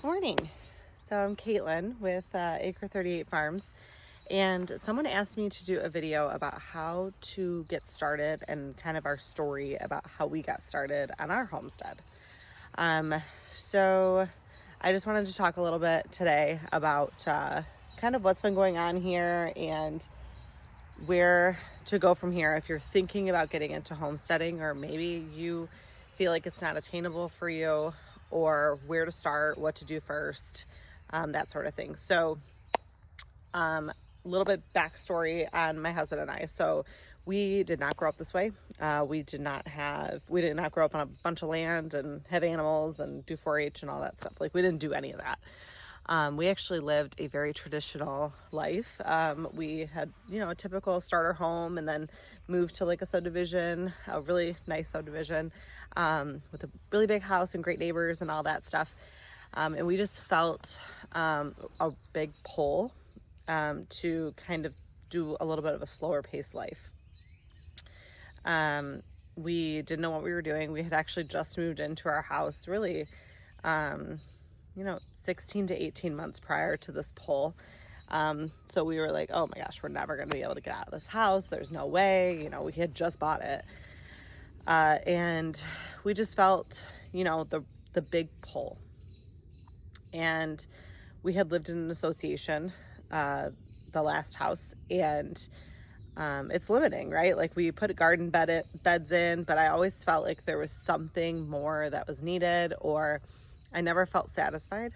Morning. So I'm Caitlin with Acre 38 Farms, and someone asked me to do a video about how to get started and kind of our story about how we got started on our homestead. So I just wanted to talk a little bit today about kind of what's been going on here and where to go from here if you're thinking about getting into homesteading, or maybe you feel like it's not attainable for you, or where to start, what to do first, that sort of thing. So a little bit backstory on my husband and I. So we did not grow up this way. We did not grow up on a bunch of land and have animals and do 4-H and all that stuff. Like, we didn't do any of that. We actually lived a very traditional life. We had, a typical starter home, and then moved to like a subdivision, a really nice subdivision, with a really big house and great neighbors and all that stuff. And we just felt a big pull to kind of do a little bit of a slower paced life. We didn't know what we were doing. We had actually just moved into our house really, 16 to 18 months prior to this pull. So we were like, oh my gosh, we're never going to be able to get out of this house. There's no way. We had just bought it. And we just felt, the big pull. And we had lived in an association, the last house, and it's limiting, right? Like, we put garden beds in, but I always felt like there was something more that was needed, or I never felt satisfied.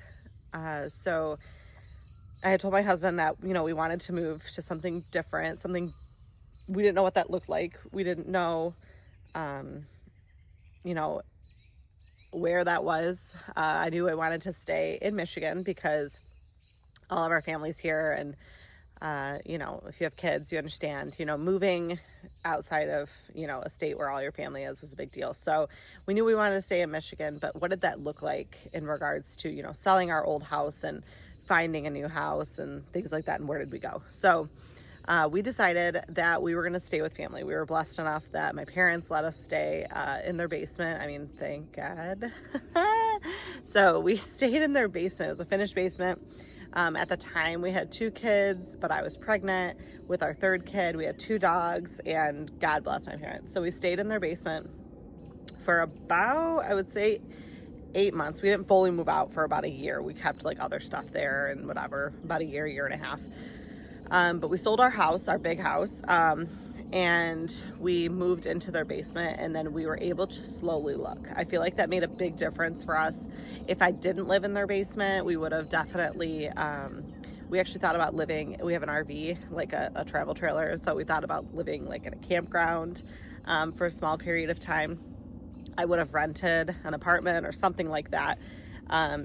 So I had told my husband that, we wanted to move to something different, something we didn't know what that looked like. We didn't know, where that was. I knew I wanted to stay in Michigan because all of our family's here, and if you have kids, you understand, moving outside of, a state where all your family is a big deal. So we knew we wanted to stay in Michigan, but what did that look like in regards to, selling our old house and finding a new house and things like that, and where did we go? So we decided that we were going to stay with family. We were blessed enough that my parents let us stay in their basement. I mean, thank God. So we stayed in their basement. It was a finished basement. At the time, we had 2 kids, but I was pregnant with our 3rd kid. We had 2 dogs, and God bless my parents. So we stayed in their basement for about, I would say, 8 months. We didn't fully move out for about a year. We kept like other stuff there and whatever, about a year and a half. But we sold our house, our big house, and we moved into their basement, and then we were able to slowly look. I feel like that made a big difference for us. If I didn't live in their basement, we would have definitely, we actually thought about living, we have an RV, like a travel trailer, so we thought about living like in a campground for a small period of time. I would have rented an apartment or something like that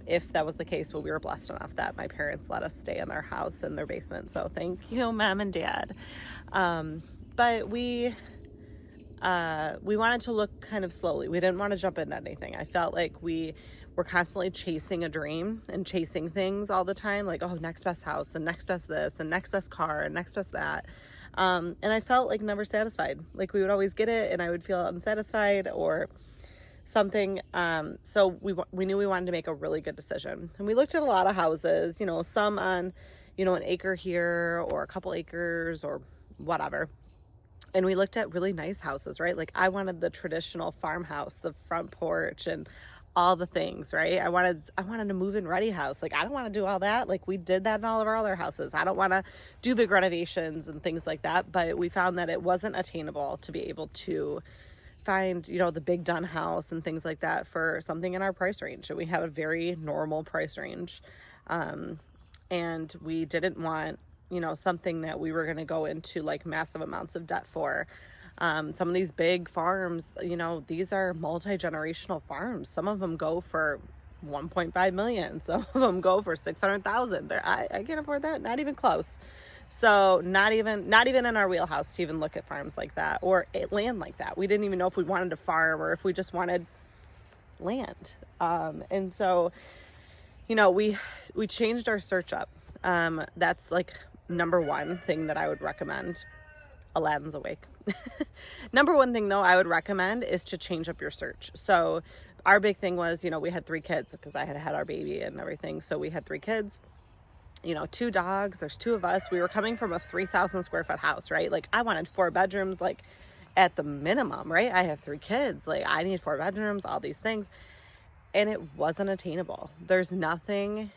if that was the case, but we were blessed enough that my parents let us stay in their house in their basement. So thank you, Mom and Dad. But we wanted to look kind of slowly. We didn't want to jump into anything. I felt like we were constantly chasing a dream and chasing things all the time. Like, oh, next best house and next best this and next best car and next best that. And I felt like never satisfied. Like, we would always get it and I would feel unsatisfied or something. So we knew we wanted to make a really good decision. And we looked at a lot of houses, some on, an acre here or a couple acres or whatever. And we looked at really nice houses, right? Like, I wanted the traditional farmhouse, the front porch and all the things, right? I wanted a move-in ready house. Like, I don't want to do all that. Like, we did that in all of our other houses. I don't want to do big renovations and things like that. But we found that it wasn't attainable to be able to find, the big done house and things like that for something in our price range. And we have a very normal price range. And we didn't want, something that we were going to go into like massive amounts of debt for. Some of these big farms, these are multi-generational farms. Some of them go for 1.5 million. Some of them go for 600,000. I can't afford that. Not even close. So not even in our wheelhouse to even look at farms like that or land like that. We didn't even know if we wanted to farm or if we just wanted land. And so, we changed our search up. That's like number one thing that I would recommend. Aladdin's awake. Number one thing though I would recommend is to change up your search. So our big thing was, we had 3 kids because I had our baby and everything. So we had 3 kids, 2 dogs, there's 2 of us. We were coming from a 3,000 square foot house, right? Like I wanted 4 bedrooms, like at the minimum, right? I have 3 kids. Like I need 4 bedrooms, all these things. And it wasn't attainable. There's nothing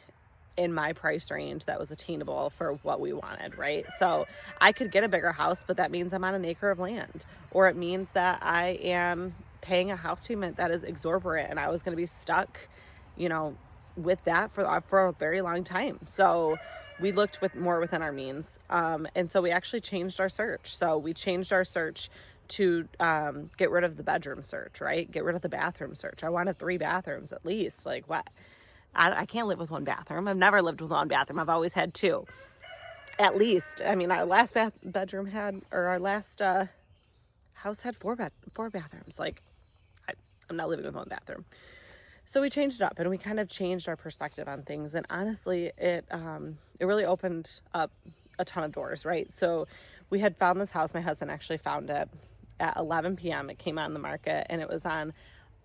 in my price range that was attainable for what we wanted, right? So I could get a bigger house, but that means I'm on an acre of land, or it means that I am paying a house payment that is exorbitant, and I was going to be stuck, with that for a very long time. So we looked more within our means, and so we actually changed our search. So we changed our search to get rid of the bedroom search, right? Get rid of the bathroom search. I wanted 3 bathrooms at least. Like what? I can't live with 1 bathroom. I've never lived with 1 bathroom. I've always had 2 at least. I mean, our last our last house had 4 bathrooms. Like I'm not living with 1 bathroom. So we changed it up, and we kind of changed our perspective on things. And honestly, it really opened up a ton of doors, right? So we had found this house. My husband actually found it at 11 p.m. It came on the market, and it was on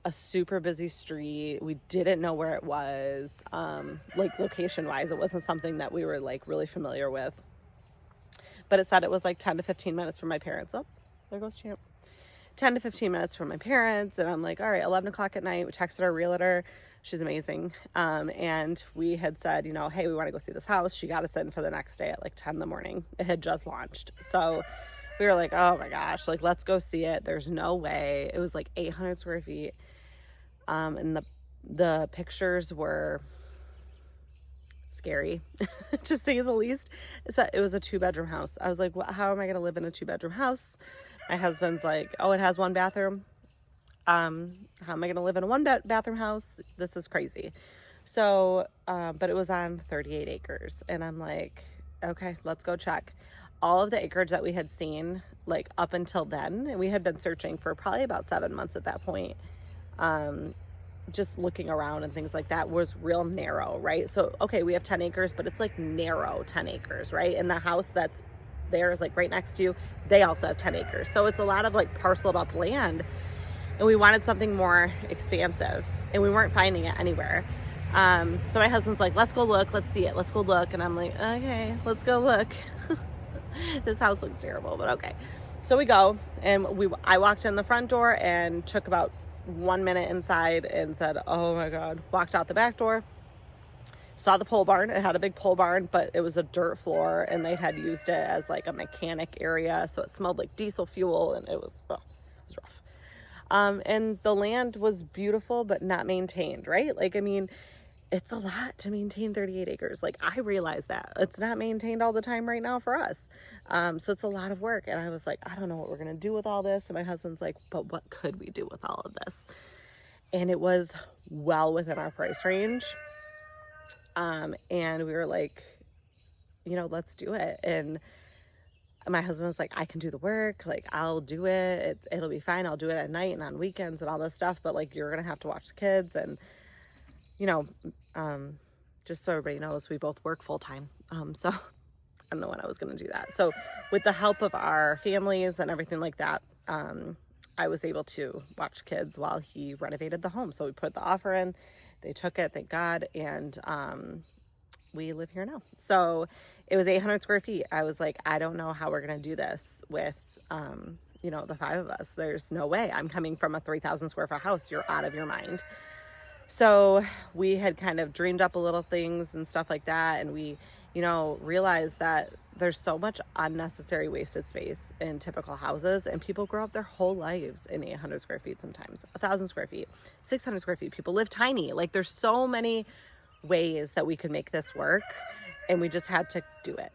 a super busy street. We didn't know where it was, like location wise. It wasn't something that we were like really familiar with, but it said it was like 10 to 15 minutes from my parents. Oh, there goes Champ. 10 to 15 minutes from my parents. And I'm like, all right, 11 o'clock at night. We texted our realtor. She's amazing. And we had said, hey, we want to go see this house. She got us in for the next day at like 10 in the morning. It had just launched. So we were like, oh my gosh, like, let's go see it. There's no way. It was like 800 square feet. And the pictures were scary to say the least. It was a 2-bedroom house. I was like, how am I going to live in a 2-bedroom house? My husband's like, oh, it has 1 bathroom. How am I going to live in a 1-bathroom house? This is crazy. So, but it was on 38 acres. And I'm like, okay, let's go check. All of the acreage that we had seen, like up until then, and we had been searching for probably about 7 months at that point, just looking around and things like that, was real narrow, right? So, okay, we have 10 acres, but it's like narrow 10 acres, right? And the house that's there is like right next to you, they also have 10 acres. So it's a lot of like parceled up land, and we wanted something more expansive, and we weren't finding it anywhere. So my husband's like, let's go look, let's see it, let's go look. And I'm like, okay, let's go look. This house looks terrible, but okay. So we go, and I walked in the front door and took about 1 minute inside and said, oh my God. Walked out the back door, saw the pole barn. It had a big pole barn, but it was a dirt floor, and they had used it as like a mechanic area. So it smelled like diesel fuel, and it was rough. And the land was beautiful, but not maintained, right? Like, I mean, it's a lot to maintain 38 acres. Like, I realize that it's not maintained all the time right now for us. So it's a lot of work. And I was like, I don't know what we're going to do with all this. And my husband's like, but what could we do with all of this? And it was well within our price range. And we were like, let's do it. And my husband was like, I can do the work. Like, I'll do it. It'll be fine. I'll do it at night and on weekends and all this stuff. But like, you're going to have to watch the kids. And, just so everybody knows, we both work full time. So I don't know when I was going to do that. So with the help of our families and everything like that, I was able to watch kids while he renovated the home. So we put the offer in, they took it, thank God. And, we live here now. So it was 800 square feet. I was like, I don't know how we're going to do this with, the 5 of us. There's no way. I'm coming from a 3,000 square foot house. You're out of your mind. So we had kind of dreamed up a little things and stuff like that. And we, realized that there's so much unnecessary wasted space in typical houses, and people grow up their whole lives in 800 square feet, sometimes 1,000 square feet, 600 square feet. People live tiny. Like, there's so many ways that we could make this work, and we just had to do it.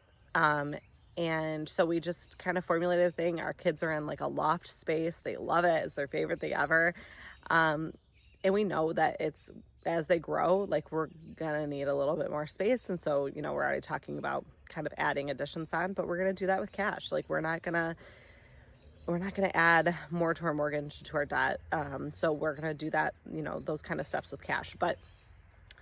And so we just kind of formulated a thing. Our kids are in like a loft space. They love it. It's their favorite thing ever. And we know that it's, as they grow, like, we're gonna need a little bit more space. And so, we're already talking about kind of adding additions on, but we're gonna do that with cash. Like, we're not gonna add more to our mortgage, to our debt. So we're gonna do that, those kind of steps with cash. But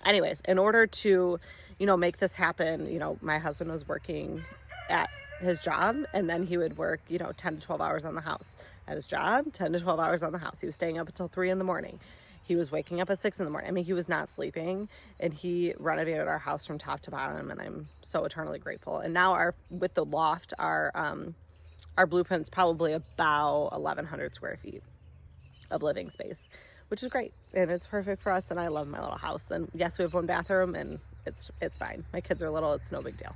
anyways, in order to, make this happen, my husband was working at his job, and then he would work, 10 to 12 hours on the house at his job, 10 to 12 hours on the house. He was staying up until 3 in the morning. He was waking up at 6 in the morning. I mean, he was not sleeping, and he renovated our house from top to bottom, and I'm so eternally grateful. And now with the loft, our blueprint's probably about 1,100 square feet of living space, which is great, and it's perfect for us. And I love my little house. And yes, we have one bathroom, and it's fine. My kids are little; it's no big deal.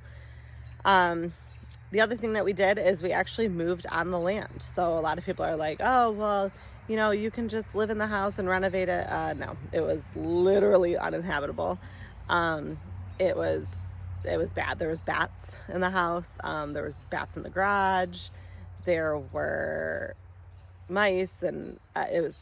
The other thing that we did is we actually moved on the land. So a lot of people are like, "Oh, well, you know, you can just live in the house and renovate it." No, it was literally uninhabitable. It was bad. There was bats in the house. There was bats in the garage. There were mice, and I was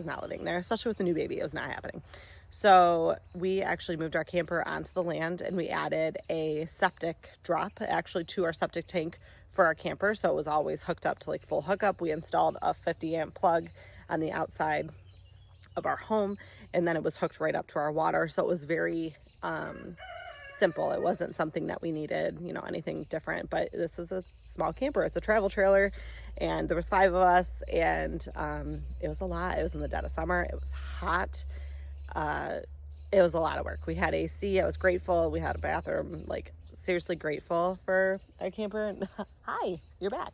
not living there, especially with the new baby. It was not happening. So we actually moved our camper onto the land, and we added a septic drop actually to our septic tank for our camper. So it was always hooked up to like full hookup. We installed a 50 amp plug on the outside of our home, and then it was hooked right up to our water. So it was very simple. It wasn't something that we needed, you know, anything different. But this is a small camper. It's a travel trailer, and there was 5 of us, and it was a lot. It was in the dead of summer. It was hot. It was a lot of work. We had AC. I was grateful. We had a bathroom. Like, seriously grateful for our camper. Hi, you're back.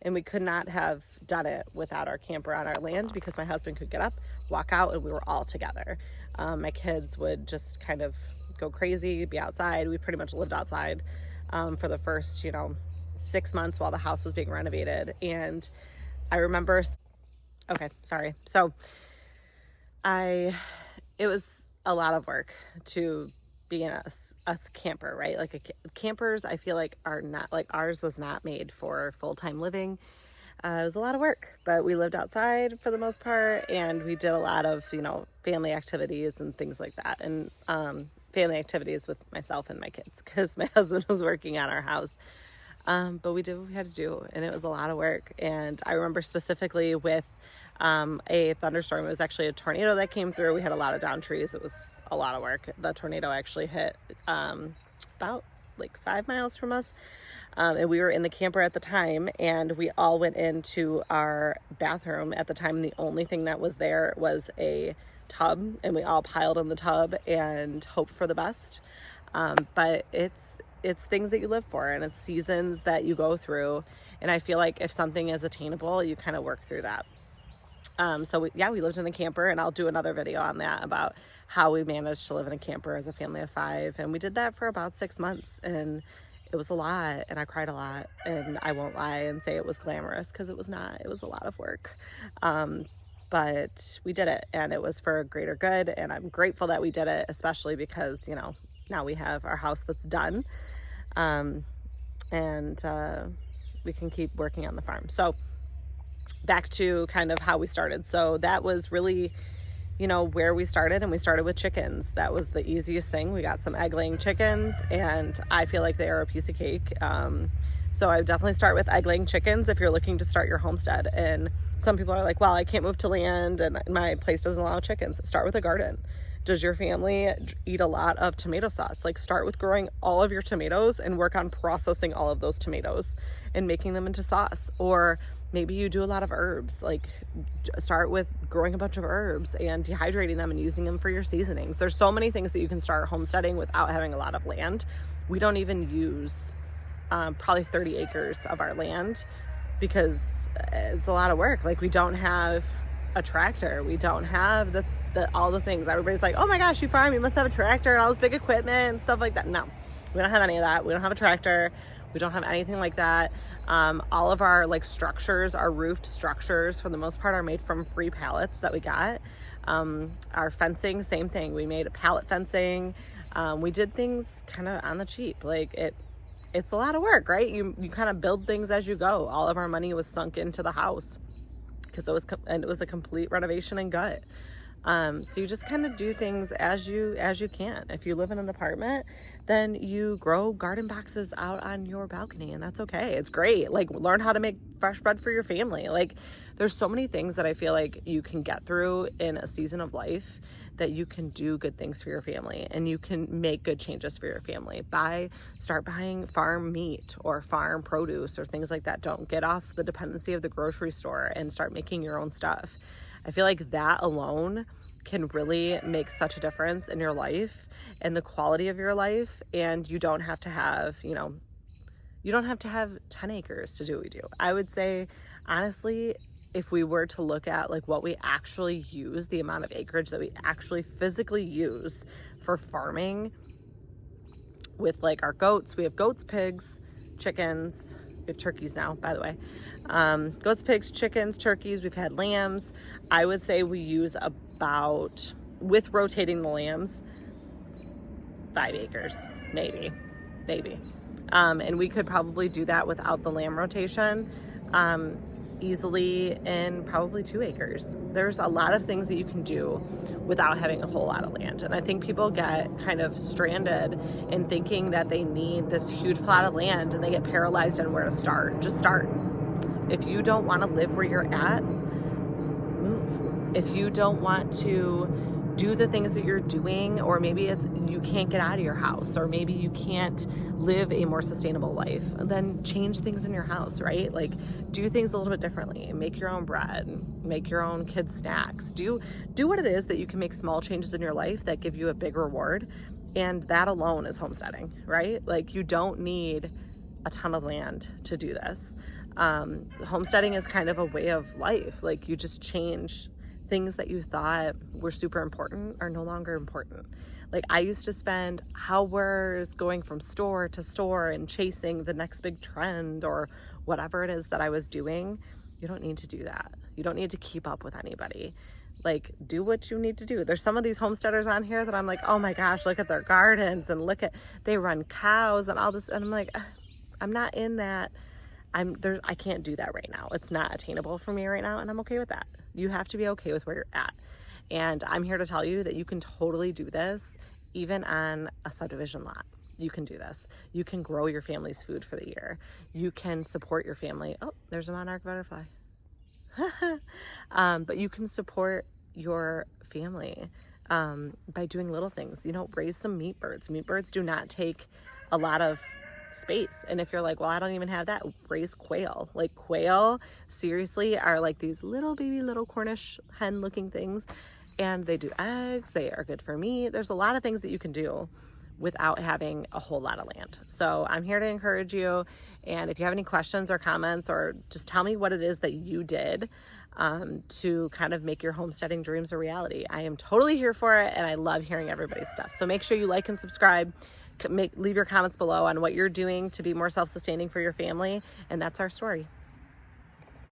And we could not have done it without our camper on our land, because my husband could get up, walk out, and we were all together. My kids would just kind of go crazy, be outside. We pretty much lived outside for the first, 6 months while the house was being renovated. And I remember, okay, sorry. So it was a lot of work to be in a camper, right? Like campers, I feel like are not, like ours was not made for full-time living. It was a lot of work, but we lived outside for the most part, and we did a lot of, family activities and things like that. And family activities with myself and my kids, because my husband was working on our house. But we did what we had to do, and it was a lot of work. And I remember specifically with a thunderstorm. It was actually a tornado that came through. We had a lot of down trees. It was a lot of work. The tornado actually hit about like 5 miles from us. And we were in the camper at the time, and we all went into our bathroom at the time. The only thing that was there was a tub, and we all piled in the tub and hoped for the best. But it's things that you live for, and it's seasons that you go through. And I feel like if something is attainable, you kind of work through that. So we lived in a camper, and I'll do another video on that about how we managed to live in a camper as a family of 5. And we did that for about 6 months, and it was a lot, and I cried a lot, and I won't lie and say it was glamorous, because it was not. It was a lot of work. But we did it, and it was for a greater good, and I'm grateful that we did it, especially because, now we have our house that's done, and we can keep working on the farm. So back to kind of how we started. So that was really, where we started, and we started with chickens. That was the easiest thing. We got some egg-laying chickens, and I feel like they are a piece of cake. So I would definitely start with egg-laying chickens if you're looking to start your homestead. And some people are like, well, I can't move to land, and my place doesn't allow chickens. Start with a garden. Does your family eat a lot of tomato sauce? Like, start with growing all of your tomatoes and work on processing all of those tomatoes and making them into sauce. Or maybe you do a lot of herbs. Like, start with growing a bunch of herbs and dehydrating them and using them for your seasonings. There's so many things that you can start homesteading without having a lot of land. We don't even use probably 30 acres of our land, because it's a lot of work. Like, we don't have a tractor. We don't have all the things. Everybody's like, oh my gosh, you farm, you must have a tractor and all this big equipment and stuff like that. No, we don't have any of that. We don't have a tractor. We don't have anything like that. All of our structures, our roofed structures, for the most part, are made from free pallets that we got. Our fencing, same thing. We made a pallet fencing. We did things kind of on the cheap. It's a lot of work, right? You kind of build things as you go. All of our money was sunk into the house, because it was a complete renovation and gut. So you just kind of do things as you can. If you live in an apartment, then you grow garden boxes out on your balcony, and that's okay. It's great. Learn how to make fresh bread for your family. There's so many things that I feel like you can get through in a season of life, that you can do good things for your family, and you can make good changes for your family. Start buying farm meat or farm produce or things like that. Don't get off the dependency of the grocery store, and start making your own stuff. I feel like that alone can really make such a difference in your life and the quality of your life. And you don't have to have, you don't have to have 10 acres to do what we do. I would say, honestly, if we were to look at like what we actually use, the amount of acreage that we actually physically use for farming with like our goats, we have goats, pigs, chickens, we have turkeys now, by the way. Goats, pigs, chickens, turkeys, we've had lambs. I would say we use about, with rotating the lambs, 5 acres, maybe. And we could probably do that without the lamb rotation easily in probably 2 acres. There's a lot of things that you can do without having a whole lot of land. And I think people get kind of stranded in thinking that they need this huge plot of land and they get paralyzed on where to start. Just start. If you don't want to live where you're at, move. If you don't want to do the things that you're doing, or maybe it's you can't get out of your house, or maybe you can't live a more sustainable life, then change things in your house, right? Like do things a little bit differently. Make your own bread, make your own kids' snacks. Do what it is that you can make small changes in your life that give you a big reward. And that alone is homesteading, right? Like you don't need a ton of land to do this. Homesteading is kind of a way of life. Like you just change things that you thought were super important are no longer important. Like I used to spend hours going from store to store and chasing the next big trend or whatever it is that I was doing. You don't need to do that. You don't need to keep up with anybody. Like do what you need to do. There's some of these homesteaders on here that I'm like, oh my gosh, look at their gardens and they run cows and all this. And I'm like, I'm not in that. I can't do that right now. It's not attainable for me right now. And I'm okay with that. You have to be okay with where you're at. And I'm here to tell you that you can totally do this even on a subdivision lot. You can do this. You can grow your family's food for the year. You can support your family. Oh, there's a monarch butterfly. But you can support your family by doing little things. Raise some meat birds. Meat birds do not take a lot of space. And if you're like, well, I don't even have that, raise quail. Like quail seriously are like these little Cornish hen looking things, and they do eggs. They are good for meat. There's a lot of things that you can do without having a whole lot of land. So I'm here to encourage you. And if you have any questions or comments, or just tell me what it is that you did to kind of make your homesteading dreams a reality, I am totally here for it. And I love hearing everybody's stuff. So make sure you like and subscribe. Leave your comments below on what you're doing to be more self-sustaining for your family. And that's our story.